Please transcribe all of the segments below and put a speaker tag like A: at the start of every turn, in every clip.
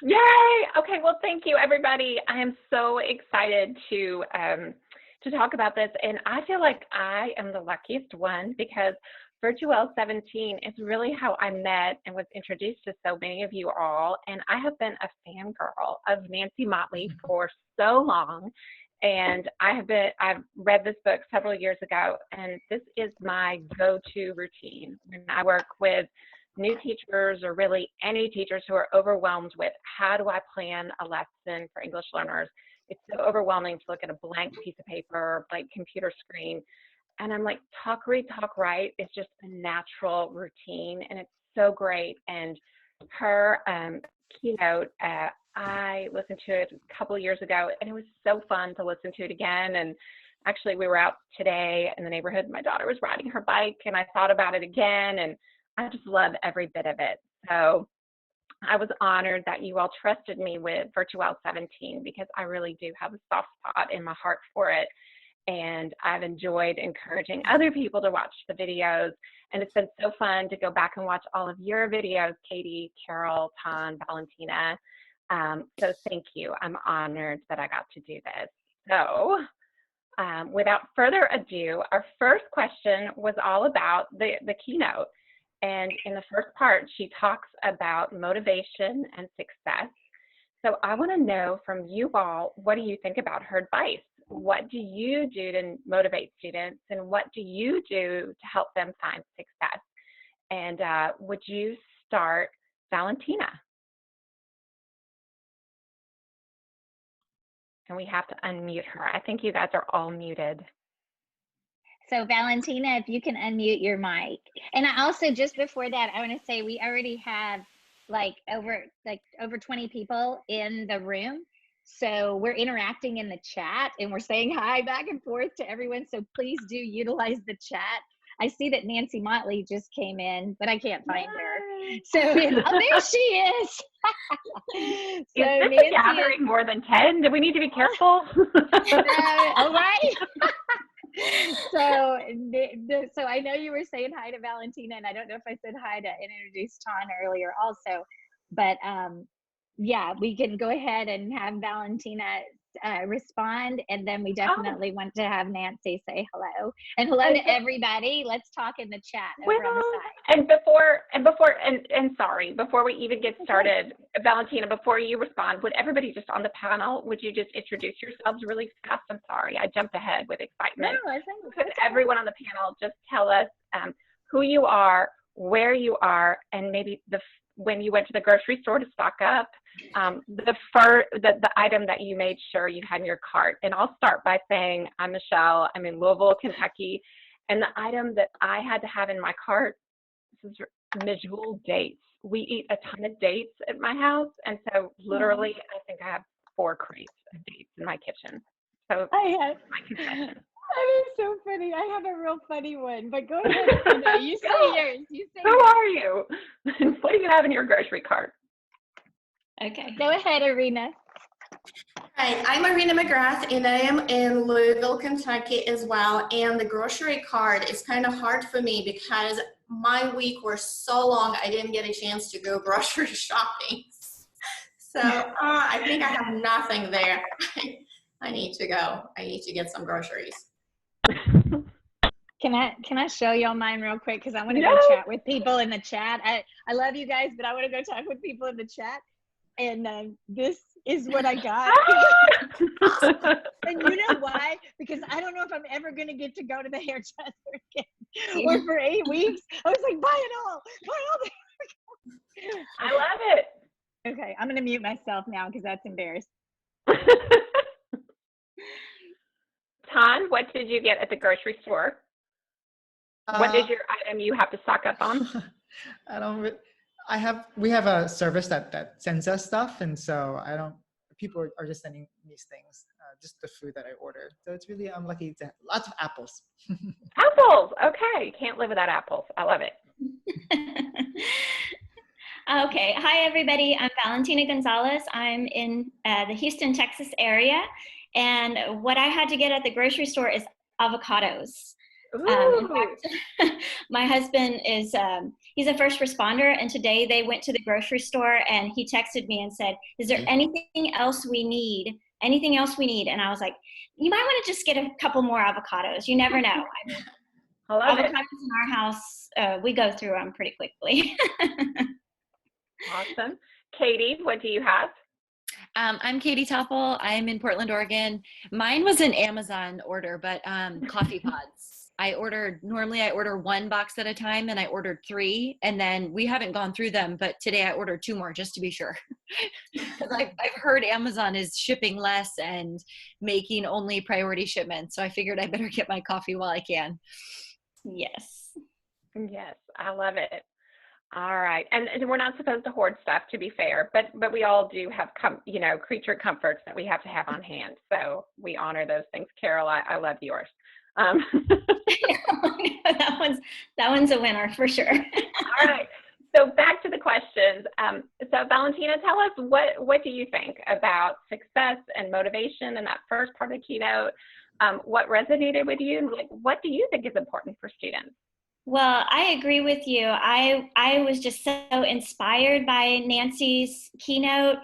A: Yay! Okay, well, thank you, everybody. I am so excited to talk about this, and I feel like I am the luckiest one because VirtuEL 17 is really how I met and was introduced to so many of you all. And I have been a fangirl of Nancy Motley for so long. And I've read this book several years ago, and this is my go-to routine when I work with new teachers or really any teachers who are overwhelmed with how do I plan a lesson for English learners. It's so overwhelming to look at a blank piece of paper, blank computer screen. And I'm like, talk, read, talk, write is just a natural routine, and it's so great. And her keynote, I listened to it a couple of years ago, and it was so fun to listen to it again. And actually, we were out today in the neighborhood. My daughter was riding her bike, and I thought about it again, and I just love every bit of it. So I was honored that you all trusted me with VirtuEL 17 because I really do have a soft spot in my heart for it. And I've enjoyed encouraging other people to watch the videos. And it's been so fun to go back and watch all of your videos, Katie, Carol, Tan, Valentina. So thank you. I'm honored that I got to do this. So without further ado, our first question was all about the keynote. And in the first part, she talks about motivation and success. So I want to know from you all, what do you think about her advice? What do you do to motivate students, and what do you do to help them find success? And would you start, Valentina? And we have to unmute her. I think you guys are all muted.
B: So Valentina, if you can unmute your mic. And I also, just before that, I want to say we already have over 20 people in the room. So we're interacting in the chat and we're saying hi back and forth to everyone. So please do utilize the chat. I see that Nancy Motley just came in, but I can't find her. So oh, there she is.
A: So is this Nancy, a gathering more than 10? Do we need to be careful?
B: All right. So I know you were saying hi to Valentina, and I don't know if I said hi to introduce Tan earlier also, but yeah, we can go ahead and have Valentina respond, and then we definitely want to have Nancy say hello. And hello to everybody. Let's talk in the chat over on the side.
A: And sorry, before we even get started, Valentina, before you respond, would everybody just on the panel, would you just introduce yourselves really fast? I'm sorry, I jumped ahead with excitement.
B: No, I think
A: could everyone on the panel just tell us who you are, where you are, and maybe when you went to the grocery store to stock up, the item that you made sure you had in your cart. And I'll start by saying, I'm Michelle, I'm in Louisville, Kentucky, and the item that I had to have in my cart, this is medjool dates. We eat a ton of dates at my house, and so literally I think I have 4 crates of dates in my kitchen. So my confession.
B: That is so funny. I have a real funny one, but go ahead. You say yours.
A: Who are you? What do you have in your grocery cart?
B: Okay, go ahead, Arena.
C: Hi, I'm Arena McGrath, and I am in Louisville, Kentucky as well. And the grocery cart is kind of hard for me because my week was so long, I didn't get a chance to go grocery shopping. So I think I have nothing there. I need to go. I need to get some groceries.
B: Can I show y'all mine real quick? Because I want to go chat with people in the chat. I love you guys, but I want to go talk with people in the chat. And this is what I got. And you know why? Because I don't know if I'm ever going to get to go to the hairdresser again. Or for 8 weeks. I was like, buy it all. Buy all.
A: I love it.
B: Okay, I'm going to mute myself now because that's embarrassing.
A: Tan, what did you get at the grocery store? What is your item you have to stock up on?
D: We have a service that sends us stuff, and so people are just sending these things, just the food that I order. So it's really, I'm lucky to have lots of apples.
A: Apples, okay. Can't live without apples. I love it.
E: Okay, hi everybody. I'm Valentina Gonzalez. I'm in the Houston, Texas area. And what I had to get at the grocery store is avocados. In
A: Ooh.
E: fact, my husband is, he's a first responder, and today they went to the grocery store and he texted me and said, is there anything else we need? Anything else we need? And I was like, you might want to just get a couple more avocados. You never know. I mean,
A: I love
E: avocados
A: it.
E: in our house, we go through them pretty quickly.
A: Awesome. Katie, what do you have?
F: I'm Katie Topple. I'm in Portland, Oregon. Mine was an Amazon order, but coffee pods. Normally I order 1 box at a time, and I ordered 3, and then we haven't gone through them, but today I ordered 2 more just to be sure. Because I've heard Amazon is shipping less and making only priority shipments, so I figured I better get my coffee while I can.
E: Yes.
A: Yes, I love it. All right, and we're not supposed to hoard stuff, to be fair, but we all do have creature comforts that we have to have on hand, so we honor those things. Carol, I love yours.
E: that one's a winner for sure.
A: All right, so back to the questions. So Valentina, tell us what do you think about success and motivation in that first part of the keynote? What resonated with you, and what do you think is important for students?
E: Well, I agree with you. I was just so inspired by Nancy's keynote.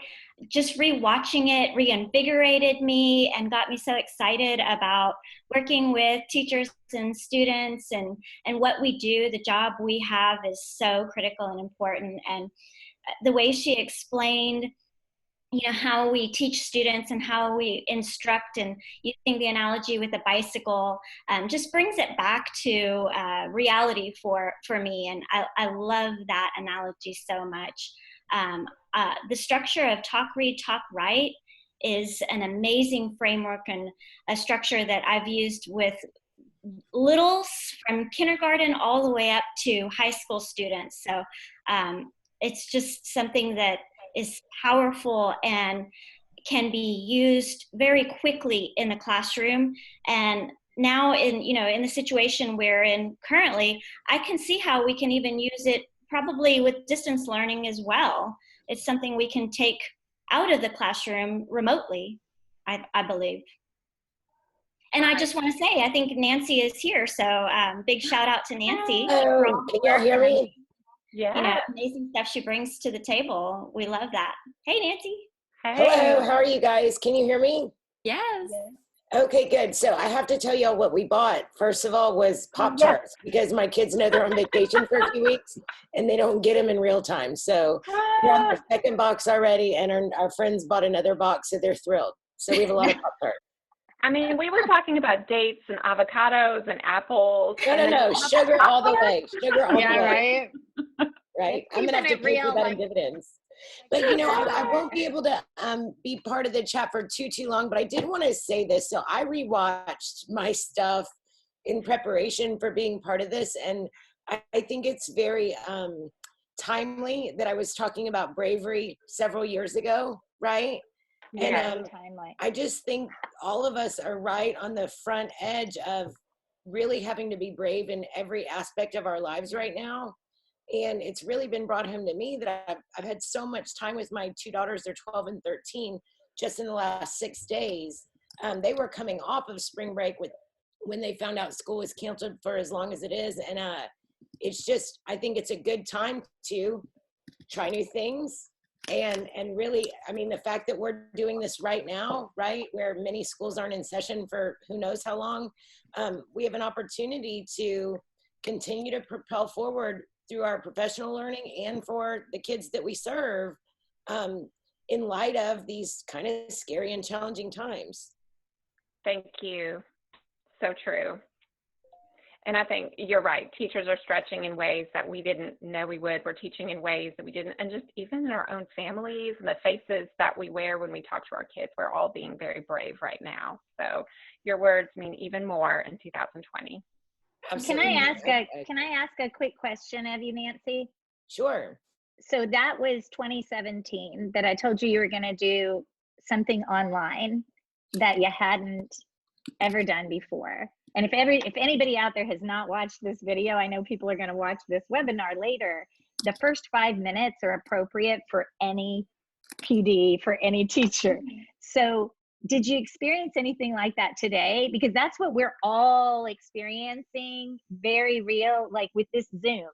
E: Just rewatching it reinvigorated me and got me so excited about working with teachers and students and what we do. The job we have is so critical and important. And the way she explained how we teach students and how we instruct, and using the analogy with a bicycle just brings it back to reality for me. And I love that analogy so much. The structure of talk, read, talk, write is an amazing framework and a structure that I've used with littles from kindergarten all the way up to high school students. So it's just something that is powerful and can be used very quickly in the classroom. And now in the situation we're in currently, I can see how we can even use it probably with distance learning as well. It's something we can take out of the classroom remotely, I believe. And I just want to say, I think Nancy is here, so big shout out to Nancy.
G: Hello, can y'all hear me?
A: Yeah.
E: Amazing stuff she brings to the table. We love that. Hey, Nancy.
A: Hey.
G: Hello, how are you guys? Can you hear me?
F: Yes.
G: Okay, good. So I have to tell y'all what we bought. First of all was Pop-Tarts, because my kids know they're on vacation for a few weeks and they don't get them in real time. So we're on our second box already, and our friends bought another box, so they're thrilled. So we have a lot of Pop-Tarts.
A: I mean, we were talking about dates and avocados and apples.
G: No, sugar all the way. Sugar all the way.
D: Right?
G: Right? I'm going to have to pay for that in dividends. But, I won't be able to be part of the chat for too long, but I did want to say this. So I rewatched my stuff in preparation for being part of this, and I think it's very timely that I was talking about bravery several years ago, right?
A: Yeah.
G: And I just think all of us are right on the front edge of really having to be brave in every aspect of our lives right now. And it's really been brought home to me that I've had so much time with my 2 daughters. They're 12 and 13 just in the last 6 days. They were coming off of spring break when they found out school was canceled for as long as it is. And it's just, I think it's a good time to try new things. And really, I mean, the fact that we're doing this right now, right, where many schools aren't in session for who knows how long, we have an opportunity to continue to propel forward through our professional learning and for the kids that we serve in light of these kind of scary and challenging times.
A: Thank you. So true. And I think you're right. Teachers are stretching in ways that we didn't know we would. We're teaching in ways that we didn't. And just even in our own families and the faces that we wear when we talk to our kids, we're all being very brave right now. So your words mean even more in 2020.
G: Absolutely.
B: Can I ask a quick question of you, Nancy?
G: Sure.
B: So that was 2017 that I told you were going to do something online that you hadn't ever done before. And if anybody out there has not watched this video, I know people are going to watch this webinar later. The first 5 minutes are appropriate for any PD, for any teacher. So Did you experience anything like that today? Because that's what we're all experiencing, very real, like with this Zoom.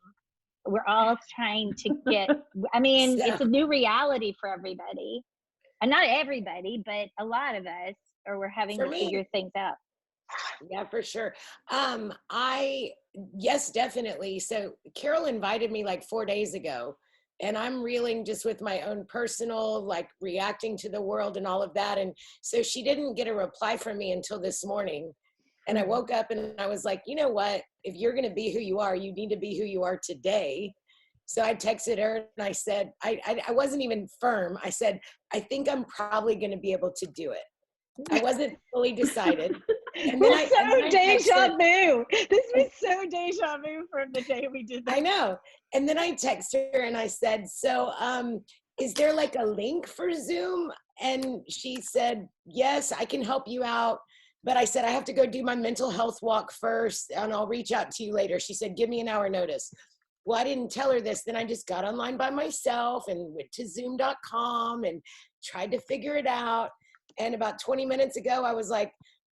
B: We're all trying to get, I mean,
G: So,
B: it's a new reality for everybody. And not everybody, but a lot of us, or we're having
G: for
B: to
G: me,
B: figure things out.
G: yeah, for sure. Yes, definitely. So Carol invited me like 4 days ago, and I'm reeling just with my own personal, like reacting to the world and all of that. And so she didn't get a reply from me until this morning. And I woke up and I was like, you know what? If you're going to be who you are, you need to be who you are today. So I texted her and I said, I wasn't even firm. I said, I think I'm probably going to be able to do it. I wasn't fully decided. And then
B: It's so
G: I
B: deja
G: texted,
B: vu. This was so deja vu from the day we did that.
G: I know. And then I texted her and I said, so is there like a link for Zoom? And she said, yes, I can help you out. But I said, I have to go do my mental health walk first and I'll reach out to you later. She said, give me an hour notice. Well, I didn't tell her this. Then I just got online by myself and went to zoom.com and tried to figure it out. And about 20 minutes ago, I was like,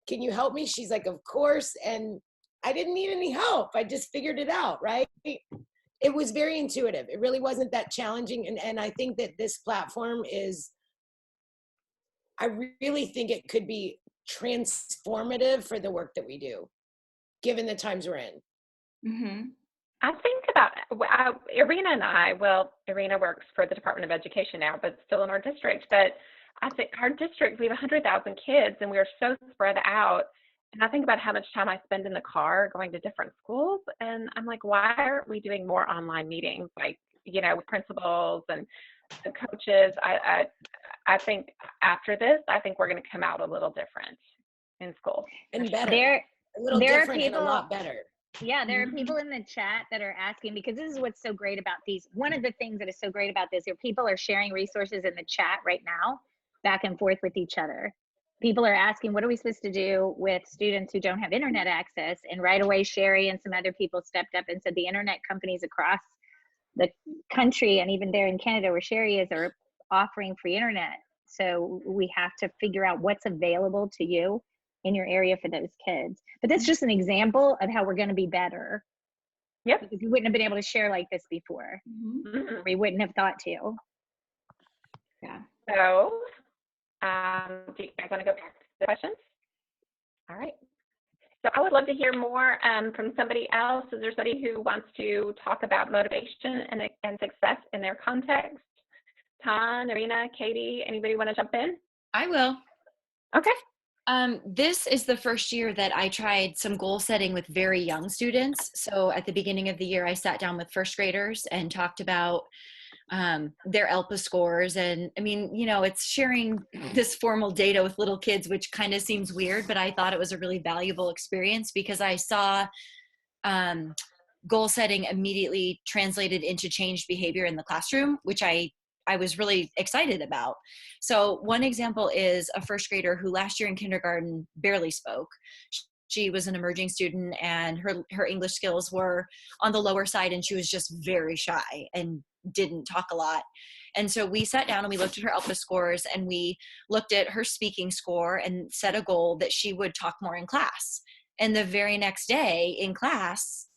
G: can you help me? She's like, of course. And I didn't need any help. I just figured it out, right? It was very intuitive. It really wasn't that challenging. And I think that this platform is, I really think it could be transformative for the work that we do, given the times we're in.
E: Mm-hmm.
A: I think about Irina and I, well, Irina works for the Department of Education now, but still in our district. But I think our district, we have 100,000 kids and we are so spread out. And I think about how much time I spend in the car going to different schools. And I'm like, why aren't we doing more online meetings, like, you know, with principals and the coaches? I think after this, I think we're going to come out a little different in school.
G: And better. A little
B: there are
G: different and a
B: people-
G: lot better.
B: Yeah, there are people in the chat that are asking, because this is what's so great about these. One of the things that is so great about this, people are sharing resources in the chat right now, back and forth with each other. People are asking, what are we supposed to do with students who don't have internet access? And right away, Sherry and some other people stepped up and said the internet companies across the country, and even there in Canada where Sherry is, are offering free internet. So we have to figure out what's available to you in your area for those kids. But that's just an example of how we're going to be better.
A: Yep.
B: Because we wouldn't have been able to share like this before.
A: Mm-hmm.
B: We wouldn't have thought to.
E: Yeah.
A: So, do you guys want to go back to the questions? All right. So I would love to hear more from somebody else. Is there somebody who wants to talk about motivation and success in their context? Tan, Irina, Katie, anybody want to jump in?
F: I will.
A: Okay.
F: This is the first year that I tried some goal setting with very young students. So at the beginning of the year, I sat down with first graders and talked about their ELPA scores. And I mean, you know, it's sharing this formal data with little kids, which kind of seems weird, but I thought it was a really valuable experience because I saw goal setting immediately translated into changed behavior in the classroom, which I was really excited about. So one example is a first grader who last year in kindergarten barely spoke. She was an emerging student and her English skills were on the lower side and she was just very shy and didn't talk a lot. And so we sat down and we looked at her ELPA scores and we looked at her speaking score and set a goal that she would talk more in class. And the very next day in class,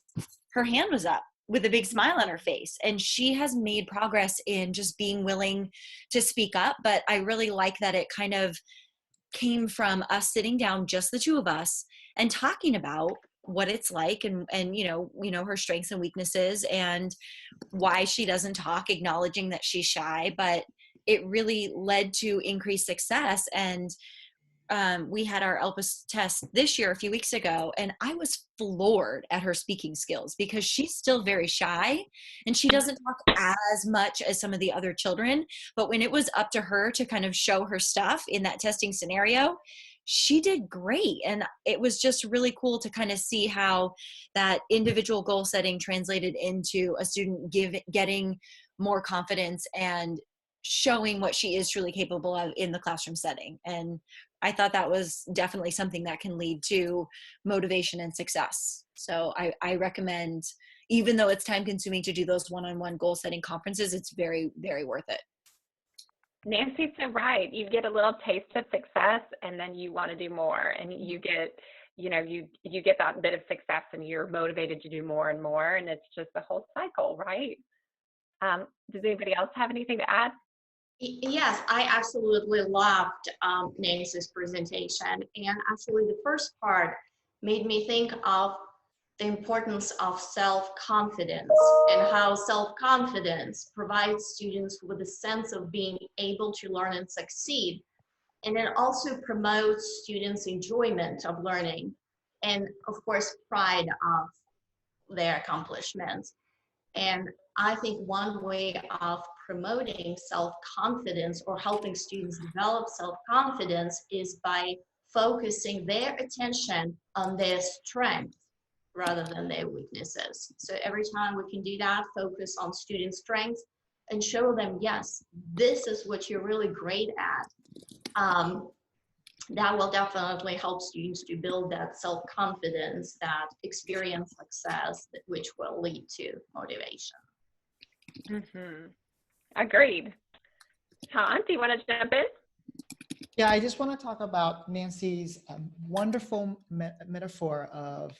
F: her hand was up with a big smile on her face. And she has made progress in just being willing to speak up. But I really like that it kind of came from us sitting down, just the two of us, and talking about what it's like and you know, her strengths and weaknesses and why she doesn't talk, acknowledging that she's shy. But it really led to increased success. And we had our ELPA test this year, a few weeks ago, and I was floored at her speaking skills because she's still very shy and she doesn't talk as much as some of the other children. But when it was up to her to kind of show her stuff in that testing scenario, she did great. And it was just really cool to kind of see how that individual goal setting translated into a student getting more confidence and showing what she is truly capable of in the classroom setting. And I thought that was definitely something that can lead to motivation and success. So I recommend, even though it's time consuming to do those one-on-one goal setting conferences, it's very, very worth it.
A: Nancy's so right. You get a little taste of success and then you want to do more, and you get, you get that bit of success and you're motivated to do more and more, and it's just the whole cycle, right? Does anybody else have anything to add?
C: Yes, I absolutely loved Nancy's presentation. And actually the first part made me think of the importance of self-confidence and how self-confidence provides students with a sense of being able to learn and succeed. And it also promotes students' enjoyment of learning and, of course, pride of their accomplishments. And I think one way of promoting self-confidence or helping students develop self-confidence is by focusing their attention on their strengths rather than their weaknesses. So every time we can do that, focus on student strengths and show them, yes, this is what you're really great at. That will definitely help students to build that self-confidence, that experience success, which will lead to motivation.
A: Mm-hmm. Agreed. Tom, do you want to jump in?
D: Yeah, I just want to talk about Nancy's wonderful metaphor of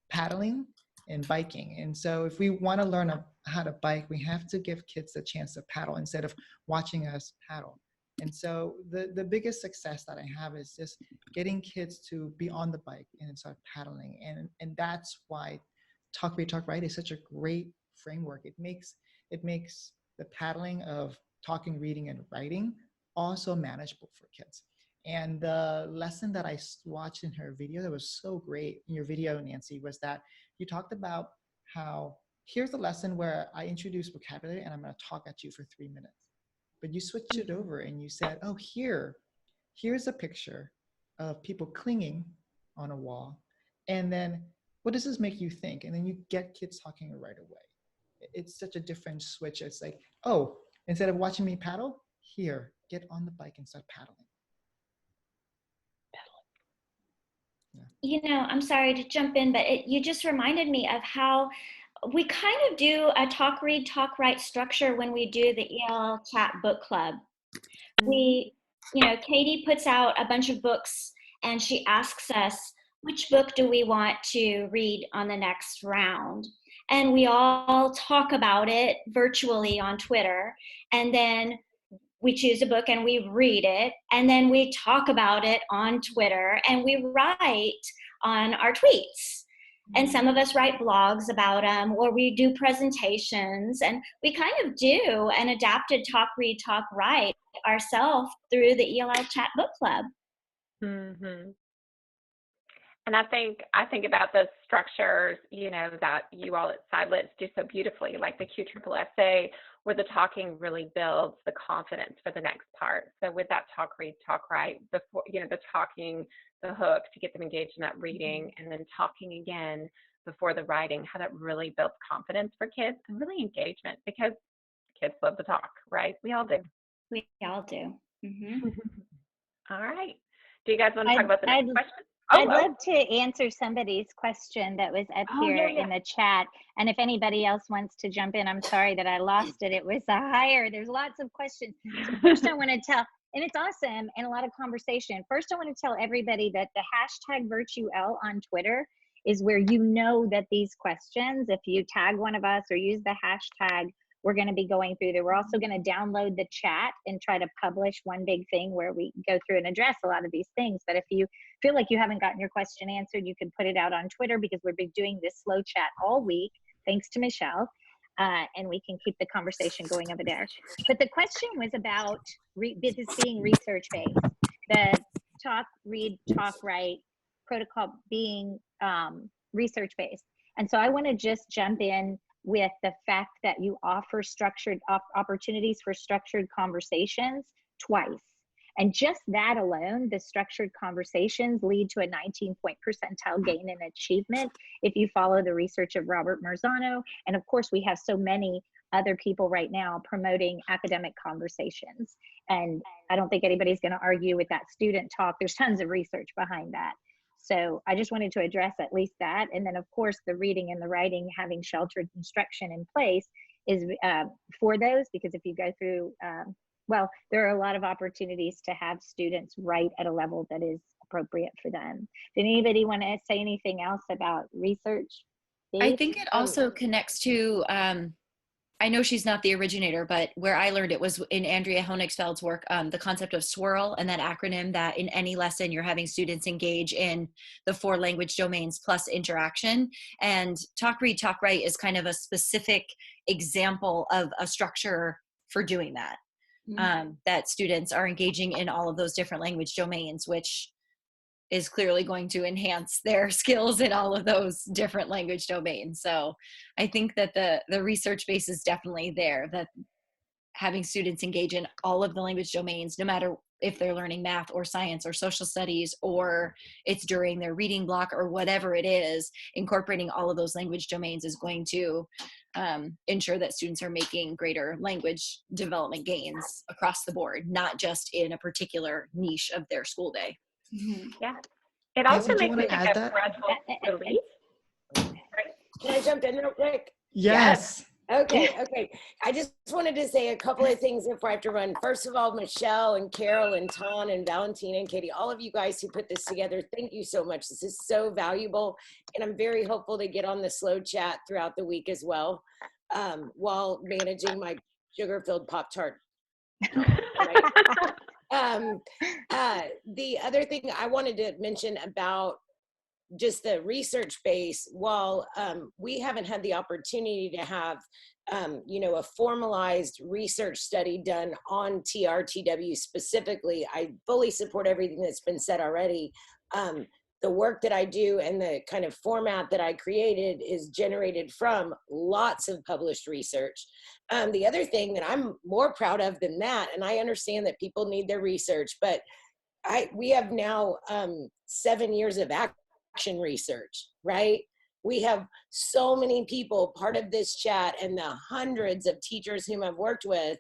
D: paddling and biking. And so if we want to learn how to bike, we have to give kids the chance to paddle instead of watching us paddle. And so the biggest success that I have is just getting kids to be on the bike and start paddling. And that's why Talk Read Talk Write is such a great framework. It makes the paddling of talking, reading, and writing also manageable for kids. And the lesson that I watched in her video that was so great in your video, Nancy, was that you talked about how here's the lesson where I introduce vocabulary and I'm going to talk at you for 3 minutes. But you switched it over and you said, oh, here's a picture of people clinging on a wall. And then what does this make you think? And then you get kids talking right away. It's such a different switch. It's like, oh, instead of watching me paddle, here, get on the bike and start paddling.
E: Yeah. I'm sorry to jump in, but you just reminded me of how we kind of do a talk, read, talk, write structure when we do the EL Chat Book Club. We, Katie puts out a bunch of books and she asks us, which book do we want to read on the next round? And we all talk about it virtually on Twitter. And then we choose a book and we read it. And then we talk about it on Twitter and we write on our tweets. And some of us write blogs about them, or we do presentations, and we kind of do an adapted Talk, Read, Talk, Write ourselves through the ELL Chat Book Club.
A: Mm-hmm. And I think about the structures, that you all at Silence do so beautifully, like the QSSA, where the talking really builds the confidence for the next part. So with that talk, read, talk, write, before, the talking, the hook to get them engaged in that reading, and then talking again before the writing, how that really builds confidence for kids and really engagement, because kids love to talk, right? We all do.
E: We all do. Mm-hmm.
A: All right. Do you guys want to talk about the next question?
B: I'd love to answer somebody's question that was up here in the chat. And if anybody else wants to jump in, I'm sorry that I lost it. It was there's lots of questions. So first I want to tell, and it's awesome and a lot of conversation. First, I want to tell everybody that the hashtag VirtuEL on Twitter is where that these questions, if you tag one of us or use the hashtag, we're going to be going through there. We're also going to download the chat and try to publish one big thing where we go through and address a lot of these things. But if you feel like you haven't gotten your question answered, you can put it out on Twitter, because we've been doing this slow chat all week, thanks to Michelle, and we can keep the conversation going over there. But the question was about this being research-based, the talk, read, talk, write protocol being research-based. And so I want to just jump in with the fact that you offer structured opportunities for structured conversations twice. And just that alone, the structured conversations lead to a 19-point percentile gain in achievement if you follow the research of Robert Marzano. And of course, we have so many other people right now promoting academic conversations. And I don't think anybody's going to argue with that student talk. There's tons of research behind that. So I just wanted to address at least that. And then of course, the reading and the writing, having sheltered instruction in place is for those, because if you go through well, there are a lot of opportunities to have students write at a level that is appropriate for them. Did anybody want to say anything else about research?
F: I
B: Dave?
F: think it also connects to, I know she's not the originator, but where I learned it was in Andrea Honigfeld's work, the concept of swirl, and that acronym that in any lesson you're having students engage in the 4 language domains plus interaction. And Talk, Read, Talk, Write is kind of a specific example of a structure for doing that. That students are engaging in all of those different language domains, which is clearly going to enhance their skills in all of those different language domains. So I think that the research base is definitely there, that having students engage in all of the language domains, no matter if they're learning math or science or social studies, or it's during their reading block or whatever it is, incorporating all of those language domains is going to ensure that students are making greater language development gains across the board, not just in a particular niche of their school day.
A: Yeah. It
D: Nancy,
A: also
D: do you
A: makes me
D: want to
A: think
D: add
A: of
D: that?
A: gradual release.
G: Can I jump in real quick?
D: Yes.
G: Okay. I just wanted to say a couple of things before I have to run. First of all, Michelle and Carol and Ton and Valentina and Katie, all of you guys who put this together, thank you so much. This is so valuable. And I'm very hopeful to get on the slow chat throughout the week as well, while managing my sugar-filled Pop-Tart. The other thing I wanted to mention about just the research base, while we haven't had the opportunity to have a formalized research study done on TRTW specifically, I fully support everything that's been said already. The work that I do and the kind of format that I created is generated from lots of published research. The other thing that I'm more proud of than that, and I understand that people need their research, but we have now 7 years of action research, right? We have so many people part of this chat and the hundreds of teachers whom I've worked with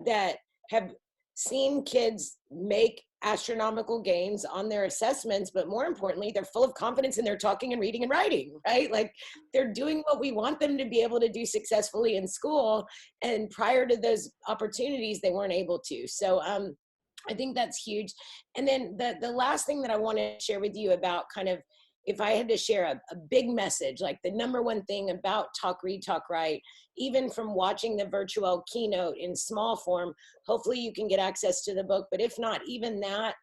G: that have seen kids make astronomical gains on their assessments, but more importantly, they're full of confidence in their talking and reading and writing, right? Like they're doing what we want them to be able to do successfully in school. And prior to those opportunities, they weren't able to. So I think that's huge. And then the last thing that I want to share with you about kind of, if I had to share a big message, like the number one thing about Talk, Read, Talk, Write, even from watching the VirtuEL keynote in small form, hopefully you can get access to the book, but if not, even that,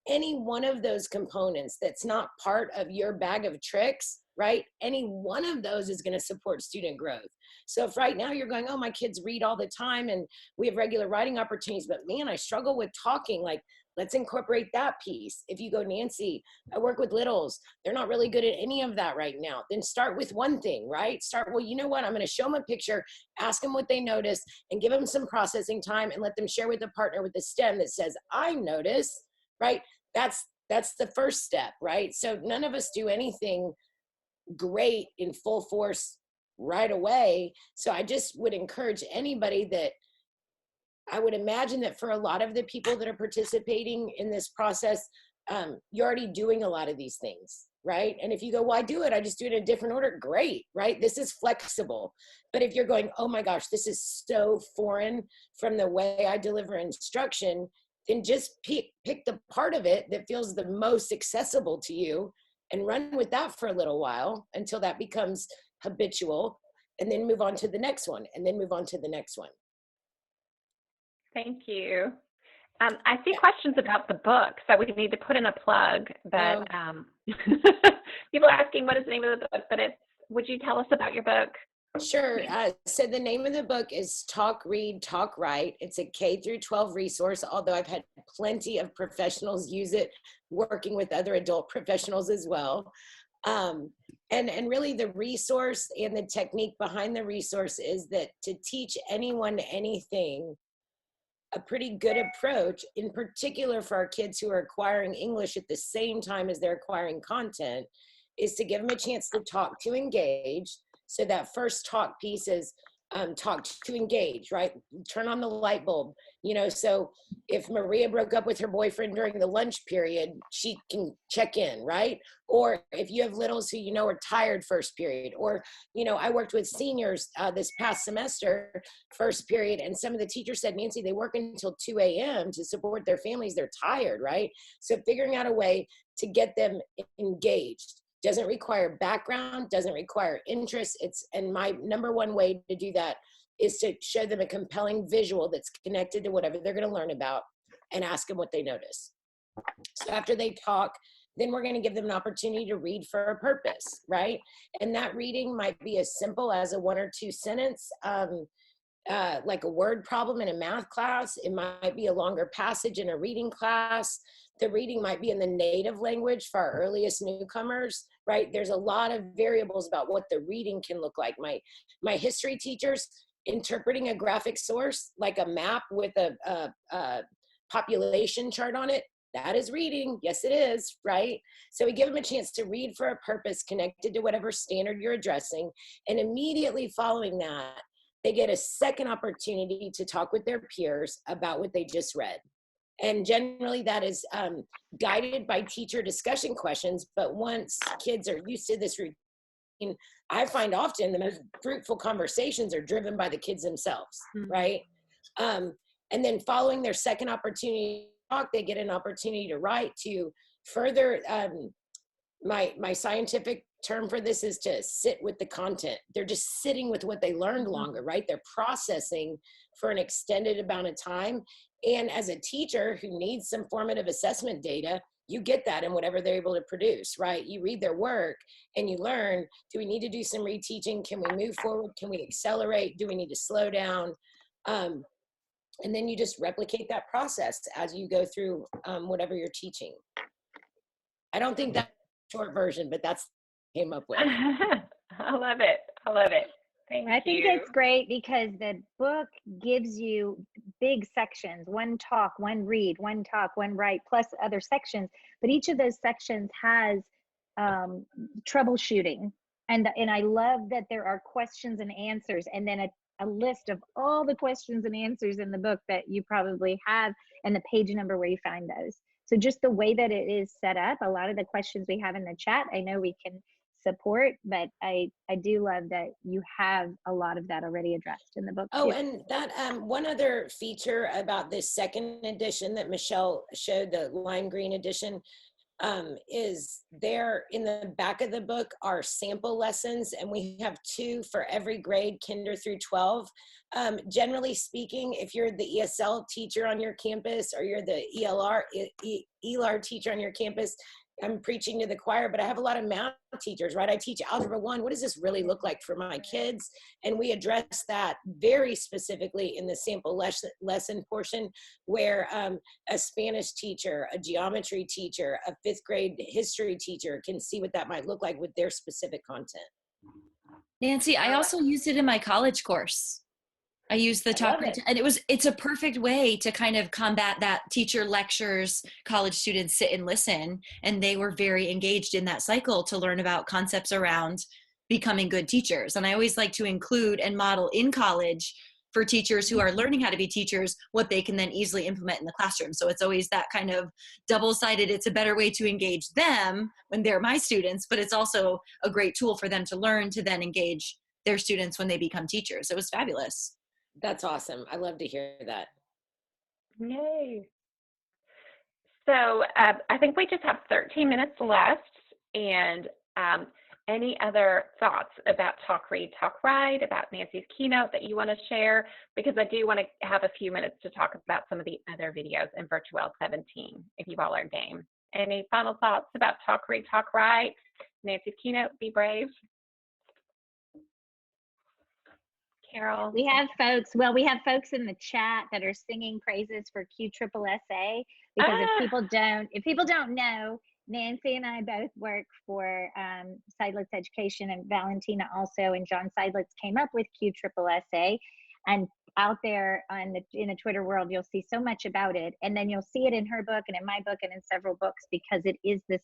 G: any one of those components that's not part of your bag of tricks, right? Any one of those is going to support student growth. So if right now you're going, oh, my kids read all the time and we have regular writing opportunities, but man, I struggle with talking, like, let's incorporate that piece. If you go, Nancy, I work with littles. They're not really good at any of that right now. Then start with one thing, right? Start, well, you know what? I'm going to show them a picture, ask them what they notice, and give them some processing time and let them share with a partner with a STEM that says, I notice, right? That's the first step, right? So none of us do anything great in full force right away. So I just would encourage anybody that, I would imagine that for a lot of the people that are participating in this process, you're already doing a lot of these things, right? And if you go, well, I do it, I just do it in a different order, great, right? This is flexible. But if you're going, oh my gosh, this is so foreign from the way I deliver instruction, then just pick the part of it that feels the most accessible to you and run with that for a little while until that becomes habitual, and then move on to the next one, and then move on to the next one.
A: Thank you. I see questions about the book, so we need to put in a plug, but people are asking what is the name of the book, but would you tell us about your book?
G: Sure. So the name of the book is Talk, Read, Talk, Write. It's a K through 12 resource, although I've had plenty of professionals use it, working with other adult professionals as well. And really the resource and the technique behind the resource is that to teach anyone anything, a pretty good approach, in particular for our kids who are acquiring English at the same time as they're acquiring content, is to give them a chance to talk, to engage. So that first talk piece is, talk, to engage, right? Turn on the light bulb, so if Maria broke up with her boyfriend during the lunch period, she can check in, right? Or if you have littles who are tired first period, or I worked with seniors this past semester, first period, and some of the teachers said, Nancy, they work until 2 a.m. to support their families. They're tired, right? So figuring out a way to get them engaged doesn't require background, doesn't require interest. And my number one way to do that is to show them a compelling visual that's connected to whatever they're going to learn about, and ask them what they notice. So after they talk, then we're going to give them an opportunity to read for a purpose, right? And that reading might be as simple as a 1 or 2 sentence, like a word problem in a math class. It might be a longer passage in a reading class. The reading might be in the native language for our earliest newcomers, right? There's a lot of variables about what the reading can look like. My history teachers, interpreting a graphic source like a map with a population chart on it, that is reading. Yes, it is, right? So we give them a chance to read for a purpose connected to whatever standard you're addressing. And immediately following that, they get a second opportunity to talk with their peers about what they just read. And generally that is guided by teacher discussion questions. But once kids are used to this routine, I find often the most fruitful conversations are driven by the kids themselves, right? And then following their second opportunity to talk, they get an opportunity to write, to further, my scientific term for this is to sit with the content. They're just sitting with what they learned longer, right? They're processing for an extended amount of time. And as a teacher who needs some formative assessment data, you get that in whatever they're able to produce, right? You read their work and you learn, do we need to do some reteaching? Can we move forward? Can we accelerate? Do we need to slow down? And then you just replicate that process as you go through whatever you're teaching. I don't think that's a short version, but that's what I came up with.
A: I love it. I love it. Thank you.
B: I think it's great because the book gives you big sections, one talk, one read, one talk, one write, plus other sections. But each of those sections has troubleshooting. And I love that there are questions and answers, and then a list of all the questions and answers in the book that you probably have, and the page number where you find those. So just the way that it is set up, a lot of the questions we have in the chat, I know we can support, but I do love that you have a lot of that already addressed in the book.
G: Oh, and that one other feature about this second edition that Michelle showed, the lime green edition, is there in the back of the book are sample lessons, and we have 2 for every grade, kinder through 12. Generally speaking, if you're the ESL teacher on your campus, or you're the ELR teacher on your campus, I'm preaching to the choir, but I have a lot of math teachers, right? I teach Algebra 1. What does this really look like for my kids? And we address that very specifically in the sample lesson portion, where a Spanish teacher, a geometry teacher, a 5th grade history teacher can see what that might look like with their specific content.
F: Nancy, I also used it in my college course. I used the talk, and it's a perfect way to kind of combat that teacher lectures, college students sit and listen, and they were very engaged in that cycle to learn about concepts around becoming good teachers. And I always like to include and model in college for teachers who are learning how to be teachers, what they can then easily implement in the classroom. So it's always that kind of double-sided, it's a better way to engage them when they're my students, but it's also a great tool for them to learn to then engage their students when they become teachers. It was fabulous.
G: That's awesome. I love to hear that.
A: Yay. So I think we just have 13 minutes left, and any other thoughts about Talk, Read, Talk, Write, about Nancy's keynote that you want to share? Because I do want to have a few minutes to talk about some of the other videos in VirtuEL 17, if you all are game. Any final thoughts about Talk, Read, Talk, Write, Nancy's keynote, Be Brave? Carol?
B: We have folks in the chat that are singing praises for QSSSA, because if people don't know, Nancy and I both work for Seidlitz Education, and Valentina also, and John Seidlitz came up with QSSSA. And out there in the Twitter world, you'll see so much about it, and then you'll see it in her book and in my book and in several books, because it is this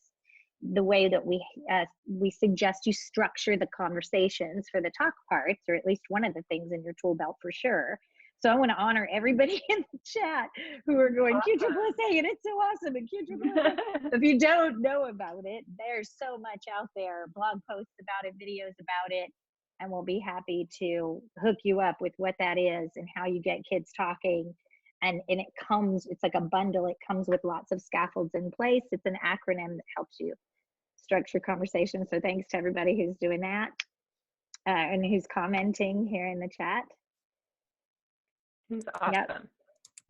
B: the way that we suggest you structure the conversations for the talk parts, or at least one of the things in your tool belt for sure. So I want to honor everybody in the chat who are going, Q+A, and it's so awesome, and Q+A. If you don't know about it, there's so much out there, blog posts about it, videos about it, and we'll be happy to hook you up with what that is and how you get kids talking. And it comes, it's like a bundle. It comes with lots of scaffolds in place. It's an acronym that helps you structure conversations. So thanks to everybody who's doing that and who's commenting here in the chat.
A: It's awesome.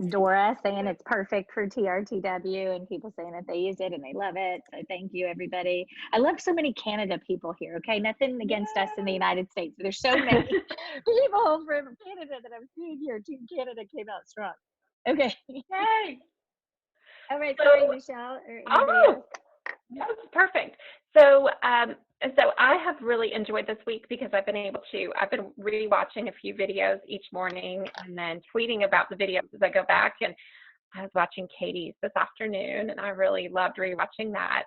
B: Yep. Dora saying it's perfect for TRTW, and people saying that they use it and they love it. So thank you, everybody. I love so many Canada people here. Okay, nothing against us in the United States, but there's so many people from Canada that I'm seeing here. Team Canada came out strong. Okay.
A: Yay.
B: All right, sorry, Michelle. Or anybody else?
A: That's perfect. So, so I have really enjoyed this week because I've been rewatching a few videos each morning and then tweeting about the videos as I go back. And I was watching Katie's this afternoon, and I really loved rewatching that.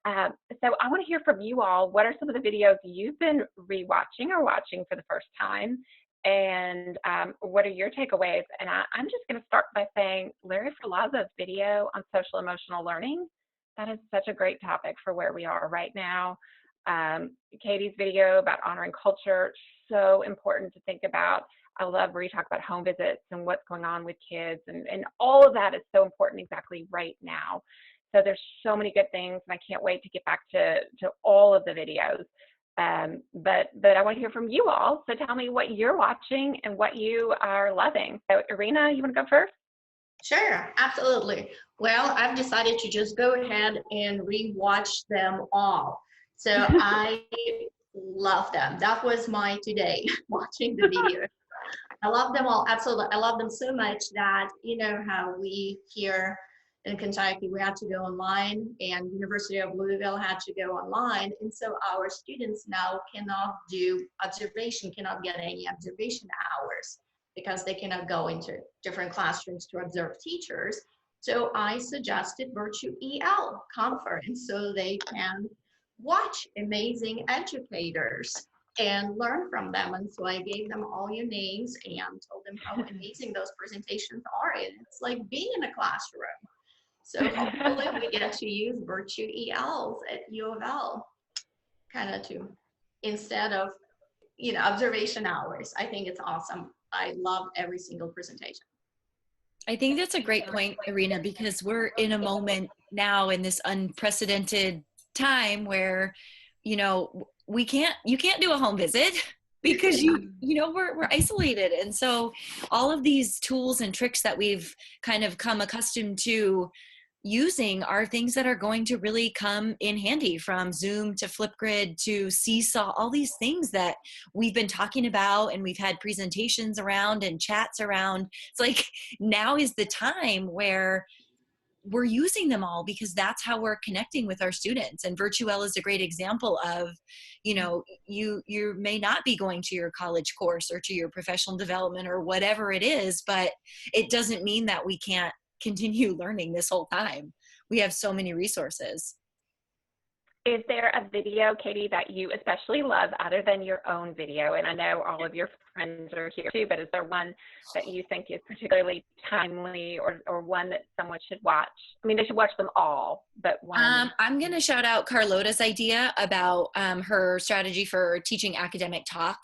A: So I want to hear from you all. What are some of the videos you've been rewatching or watching for the first time? And what are your takeaways? And I'm just going to start by saying Larry Ferlazza's video on social emotional learning, that is such a great topic for where we are right now. Katie's video about honoring culture, so important to think about. I love where you talk about home visits and what's going on with kids, and all of that is so important exactly right now. So there's so many good things, and I can't wait to get back to all of the videos. But I want to hear from you all. So tell me what you're watching and what you are loving. So Irina, you want to go first?
C: Sure, absolutely. Well, I've decided to just go ahead and rewatch them all. So I love them. That was my today, watching the video. I love them all, absolutely. I love them so much that, you know how we here in Kentucky, we had to go online, and University of Louisville had to go online. And so our students now cannot do observation, cannot get any observation hours because they cannot go into different classrooms to observe teachers. So I suggested VirtuEL conference so they can watch amazing educators and learn from them. And so I gave them all your names and told them how amazing those presentations are. And it's like being in a classroom. So hopefully we get to use VirtuELs at U of L, kind of to, instead of, you know, observation hours. I think it's awesome. I love every single presentation.
F: I think that's a great point, Irina, because we're in a moment now in this unprecedented time where, you know, you can't do a home visit because we're isolated. And so all of these tools and tricks that we've kind of come accustomed to using are things that are going to really come in handy, from Zoom to Flipgrid to Seesaw, all these things that we've been talking about and we've had presentations around and chats around. It's like now is the time where we're using them all because that's how we're connecting with our students. And VirtuEL is a great example of, you know, you may not be going to your college course or to your professional development or whatever it is, but it doesn't mean that we can't continue learning this whole time. We have so many resources.
A: Is there a video, Katie, that you especially love other than your own video? And I know all of your friends are here too, but is there one that you think is particularly timely or one that someone should watch? I mean, they should watch them all, but one.
F: I'm going to shout out Carlotta's idea about her strategy for teaching academic talk,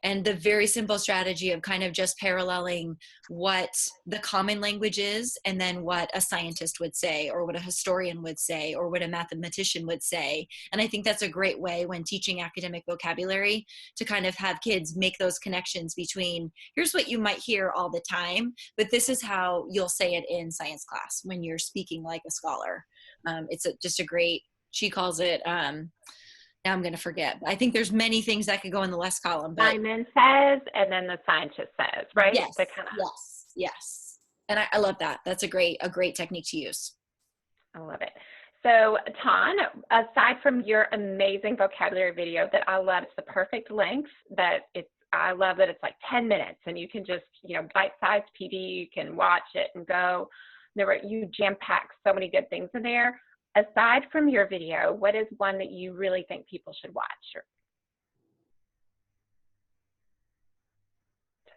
F: and the very simple strategy of kind of just paralleling what the common language is and then what a scientist would say or what a historian would say or what a mathematician would say. And I think that's a great way when teaching academic vocabulary to kind of have kids make those connections between, here's what you might hear all the time, but this is how you'll say it in science class when you're speaking like a scholar. It's just a great, she calls it, now I'm going to forget. I think there's many things that could go in the less column. But
A: Simon says, and then the scientist says, right?
F: Yes, yes. And I love that. That's a great technique to use.
A: I love it. So Ton, aside from your amazing vocabulary video that I love, it's the perfect length, I love that it's like 10 minutes and you can just, bite-sized PD, you can watch it and go. You jam-pack so many good things in there. aside from your video, what is one that you really think people should watch?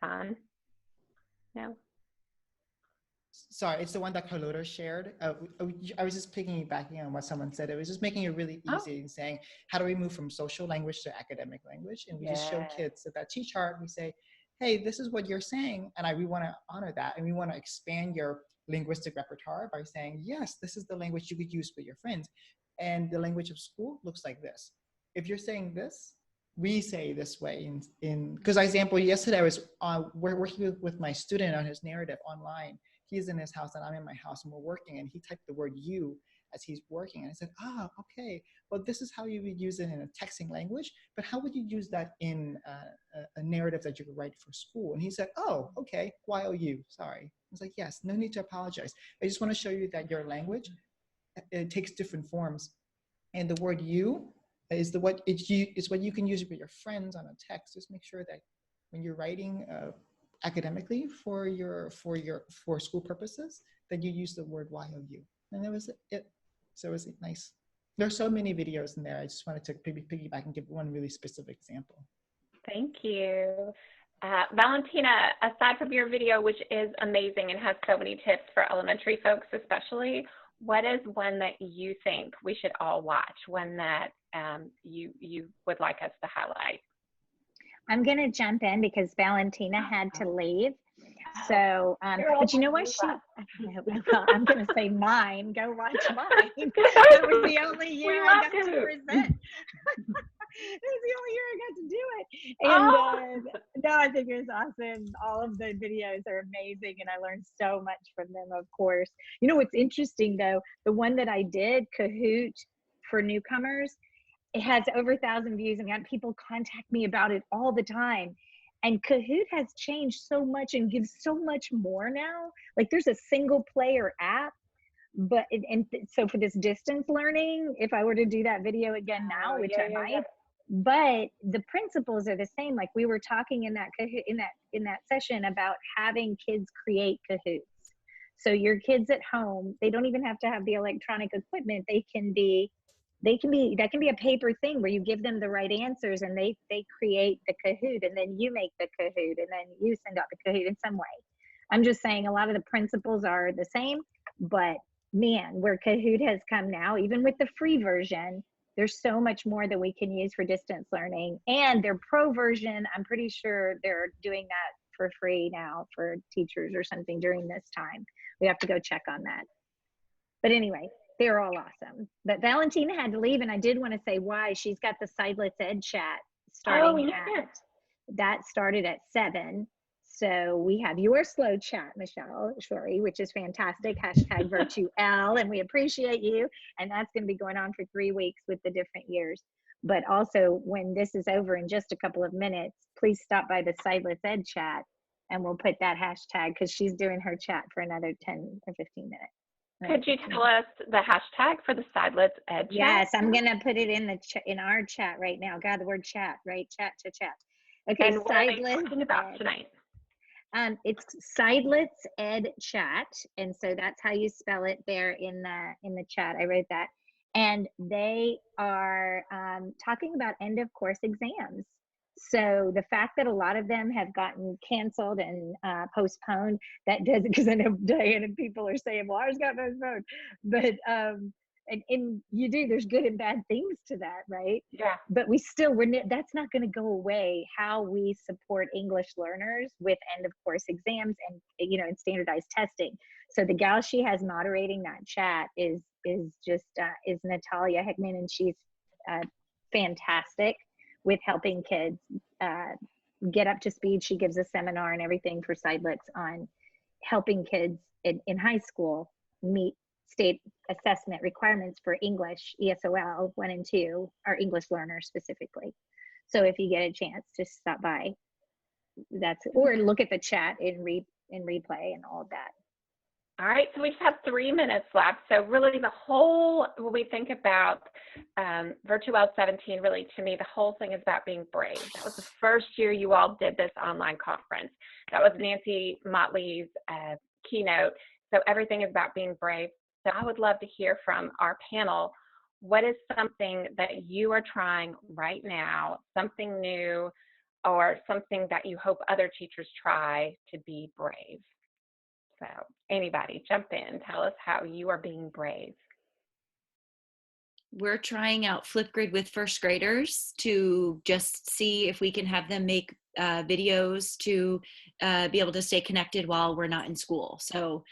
A: Tom? No?
D: Sorry, it's the one that Carlota shared. I was just piggybacking on what someone said. It was just making it really easy and saying, how do we move from social language to academic language? And we just show kids that T-chart. We say, hey, this is what you're saying. And we want to honor that. And we want to expand your linguistic repertoire by saying, yes, this is the language you could use with your friends. And the language of school looks like this. If you're saying this, we say this way because example, yesterday I was working with my student on his narrative online. He's in his house and I'm in my house and we're working, and he typed the word you as he's working. And I said, okay, well, this is how you would use it in a texting language, but how would you use that in a narrative that you could write for school? And he said, oh, okay, YOU, sorry. I was like, yes, no need to apologize. I just want to show you that your language, it takes different forms. And the word you is what you can use with your friends on a text. Just make sure that when you're writing academically for school purposes, that you use the word YOU. And that was it. So it was nice. There's so many videos in there. I just wanted to piggyback and give one really specific example.
A: Thank you. Valentina, aside from your video, which is amazing and has so many tips for elementary folks especially, what is one that you think we should all watch, one that you would like us to highlight?
B: I'm going to jump in because Valentina had to leave. So, but you know what? I'm going to say mine. Go watch mine. That was the only year I got to present. It was the only year I got to do it. And no, I think it was awesome. All of the videos are amazing, and I learned so much from them, of course. You know what's interesting, though? The one that I did, Kahoot for newcomers, it has over 1,000 views, and people contact me about it all the time. And Kahoot has changed so much and gives so much more now. Like there's a single player app, but so for this distance learning, if I were to do that video again now, which I might, but the principles are the same. Like we were talking in that Kahoot, in that session about having kids create Kahoots. So your kids at home, they don't even have to have the electronic equipment. That can be a paper thing where you give them the right answers and they create the Kahoot, and then you make the Kahoot, and then you send out the Kahoot in some way. I'm just saying a lot of the principles are the same, but man, where Kahoot has come now, even with the free version, there's so much more that we can use for distance learning. And their pro version, I'm pretty sure they're doing that for free now for teachers or something during this time. We have to go check on that. But anyway, they're all awesome. But Valentina had to leave, and I did want to say why. She's got the Sidelets Ed chat starting that started at 7. So we have your slow chat, Michelle Shorey, which is fantastic. Hashtag VirtuEL, and we appreciate you. And that's going to be going on for 3 weeks with the different years. But also, when this is over in just a couple of minutes, please stop by the Sidelets Ed chat, and we'll put that hashtag because she's doing her chat for another 10 or 15 minutes.
A: Could you tell us the hashtag for the Sidelets Ed chat?
B: Yes, I'm going to put it in our chat right now. God, the word chat, right? Chat to chat. Okay,
A: and what are they talking about tonight?
B: It's Sidelets Ed chat, and so that's how you spell it there in the chat. I wrote that, and they are talking about end of course exams. So the fact that a lot of them have gotten canceled and postponed, that doesn't, because I know Diane and people are saying, well, ours got postponed, but and you do, there's good and bad things to that, right?
A: Yeah.
B: But that's not going to go away, how we support English learners with end of course exams and, and standardized testing. So the gal she has moderating that chat is Natalia Heckman, and she's fantastic with helping kids get up to speed. She gives a seminar and everything for Sidelets on helping kids in high school meet state assessment requirements for English, ESOL 1 and 2, or English learners specifically. So if you get a chance to stop by, or look at the chat in replay and all of that.
A: All right, so we just have 3 minutes left. So really when we think about VirtuEL 17, really to me, the whole thing is about being brave. That was the first year you all did this online conference. That was Nancy Motley's keynote. So everything is about being brave. So I would love to hear from our panel. What is something that you are trying right now, something new, or something that you hope other teachers try to be brave? So anybody jump in, tell us how you are being brave.
F: We're trying out Flipgrid with first graders to just see if we can have them make videos to be able to stay connected while we're not in school. So,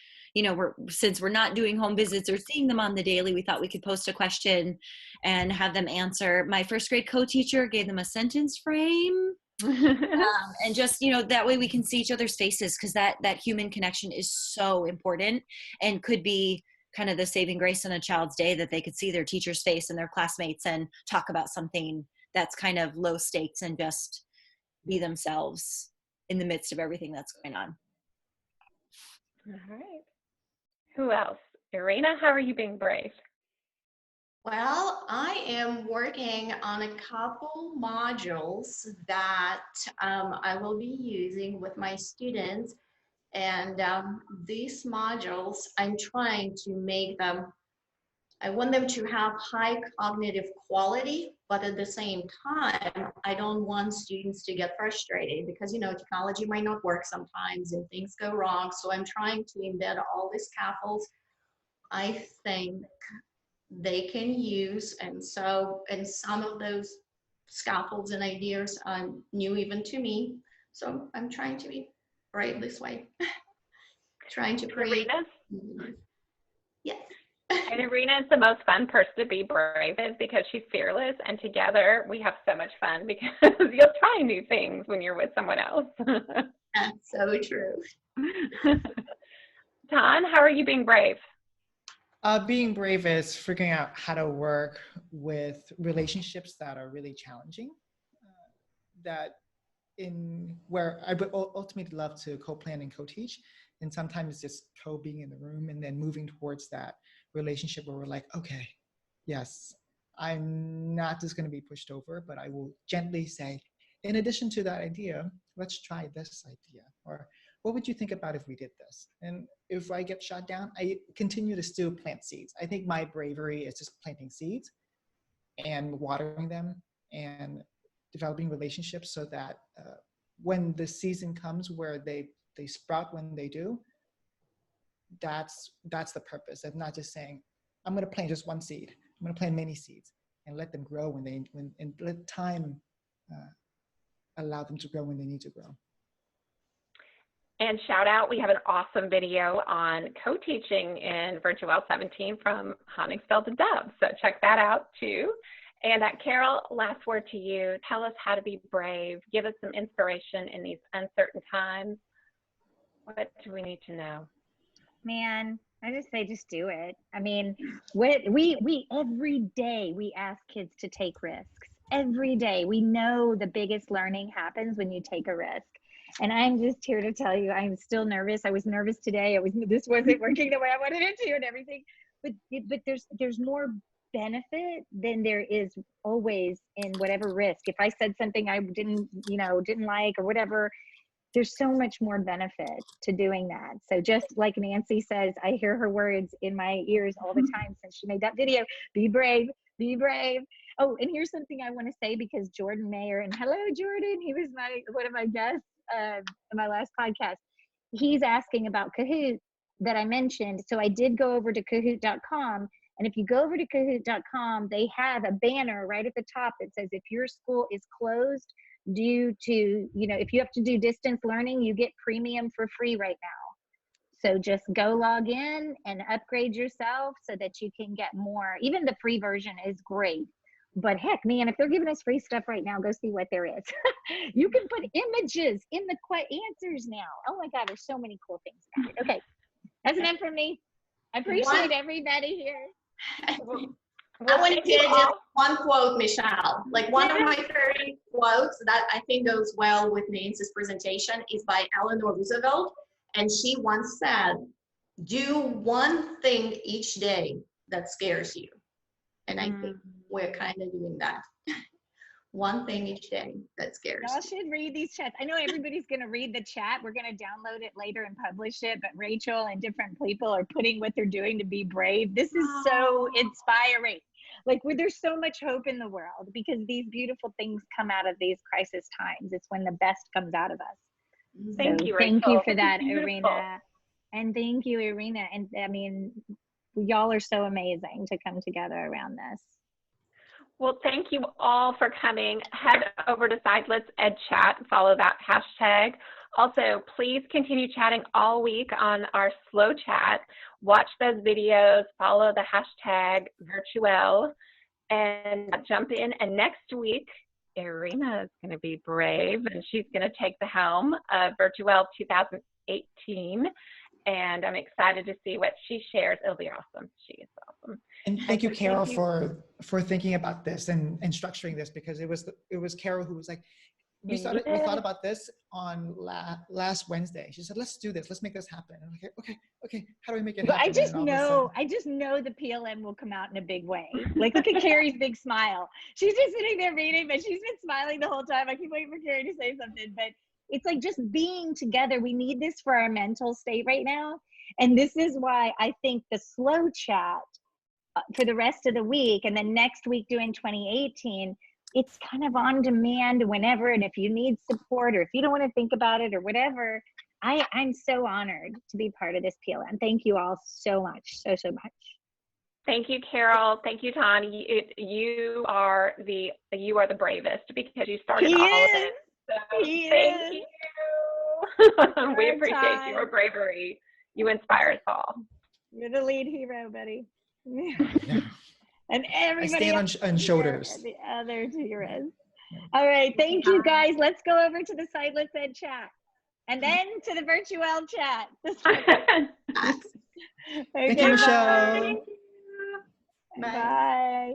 F: since we're not doing home visits or seeing them on the daily, we thought we could post a question and have them answer. My first grade co-teacher gave them a sentence frame. And just, that way we can see each other's faces, because that human connection is so important and could be kind of the saving grace in a child's day, that they could see their teacher's face and their classmates and talk about something that's kind of low stakes and just be themselves in the midst of everything that's going on.
A: All right. Who else? Irina, how are you being brave?
C: Well, I am working on a couple modules that I will be using with my students. And these modules, I'm trying to make them, I want them to have high cognitive quality, but at the same time, I don't want students to get frustrated because, technology might not work sometimes and things go wrong. So I'm trying to embed all these scaffolds I think they can use. And some of those scaffolds and ideas are new even to me. So I'm trying to be brave this way. Trying to create. Yes.
A: And Irina is the most fun person to be brave with because she's fearless, and together we have so much fun because you'll try new things when you're with someone else.
C: That's so true.
A: Tan, how are you being brave?
D: Being brave is figuring out how to work with relationships that are really challenging, where I would ultimately love to co-plan and co-teach, and sometimes just co-being in the room and then moving towards that relationship where we're like, okay, yes, I'm not just going to be pushed over, but I will gently say, in addition to that idea, let's try this idea, or what would you think about if we did this? And if I get shot down, I continue to still plant seeds. I think my bravery is just planting seeds and watering them and developing relationships so that when the season comes where they sprout when they do, that's the purpose of not just saying, I'm going to plant just one seed. I'm going to plant many seeds and let them grow and let time allow them to grow when they need to grow.
A: And shout out, we have an awesome video on co-teaching in VirtuEL 17 from Honigspell to Dove. So check that out too. And Carol, last word to you. Tell us how to be brave. Give us some inspiration in these uncertain times. What do we need to know?
B: Man, I just say just do it. I mean, we every day we ask kids to take risks. Every day we know the biggest learning happens when you take a risk. And I'm just here to tell you, I'm still nervous. I was nervous today. This wasn't working the way I wanted it to and everything. But there's more benefit than there is always in whatever risk. If I said something I didn't like or whatever, there's so much more benefit to doing that. So just like Nancy says, I hear her words in my ears all the time since she made that video. Be brave, be brave. Oh, and here's something I want to say, because Jordan Mayer, and hello Jordan, he was one of my guests in my last podcast. He's asking about Kahoot that I mentioned. So I did go over to Kahoot.com. And if you go over to Kahoot.com, they have a banner right at the top that says, if your school is closed due to, if you have to do distance learning, you get premium for free right now. So just go log in and upgrade yourself so that you can get more. Even the free version is great. But heck, man, if they're giving us free stuff right now, go see what there is. You can put images in the answers now. Oh my God, there's so many cool things about it. Okay, that's enough from me. I appreciate everybody here.
C: I want to get just one quote, Michelle. Like one of my favorite quotes that I think goes well with Nancy's presentation is by Eleanor Roosevelt. And she once said, do one thing each day that scares you. And I think we're kind of doing that. one thing each day that scares
B: Y'all
C: me.
B: should read these chats. I know everybody's going to read the chat. We're going to download it later and publish it, but Rachel and different people are putting what they're doing to be brave. This is so inspiring. Like, there's so much hope in the world because these beautiful things come out of these crisis times. It's when the best comes out of us.
A: Thank you,
B: Thank you
A: Rachel.
B: for that,
A: Beautiful.
B: Irina. And thank you, Irina. And I mean, y'all are so amazing to come together around this.
A: Well, thank you all for coming. Head over to Side Let's Ed Chat, follow that hashtag. Also, please continue chatting all week on our slow chat. Watch those videos, follow the hashtag VirtuEL, and jump in. And next week, Irina is going to be brave, and she's going to take the helm of VirtuEL 2018. And I'm excited to see what she shares. It'll be awesome. She is awesome.
D: And thank you,
A: So
D: Carol,
A: thank you.
D: for thinking about this and structuring this, because it was Carol who was like, we thought about this on last Wednesday. She said, let's do this. Let's make this happen. And I'm like, okay. How do we make it happen?
B: I just know the PLN will come out in a big way. Like, look at Carrie's big smile. She's just sitting there reading, but she's been smiling the whole time. I keep waiting for Carrie to say something, but it's like just being together. We need this for our mental state right now. And this is why I think the slow chat for the rest of the week and then next week doing 2018, it's kind of on demand whenever. And if you need support or if you don't want to think about it or whatever, I'm so honored to be part of this PLN. Thank you all so much, so much.
A: Thank you, Carol. Thank you, Tani. You are the bravest because you started all of this. So thank you. We appreciate your bravery. You inspire us all.
B: You're the lead hero, buddy. And everybody
D: I stand on shoulders.
B: The other heroes. All right, thank you guys. Let's go over to the Side Let's Ed chat. And then to the VirtuEL chat.
D: Thank you, Michelle.
A: Thank you.
C: Bye.
B: Bye.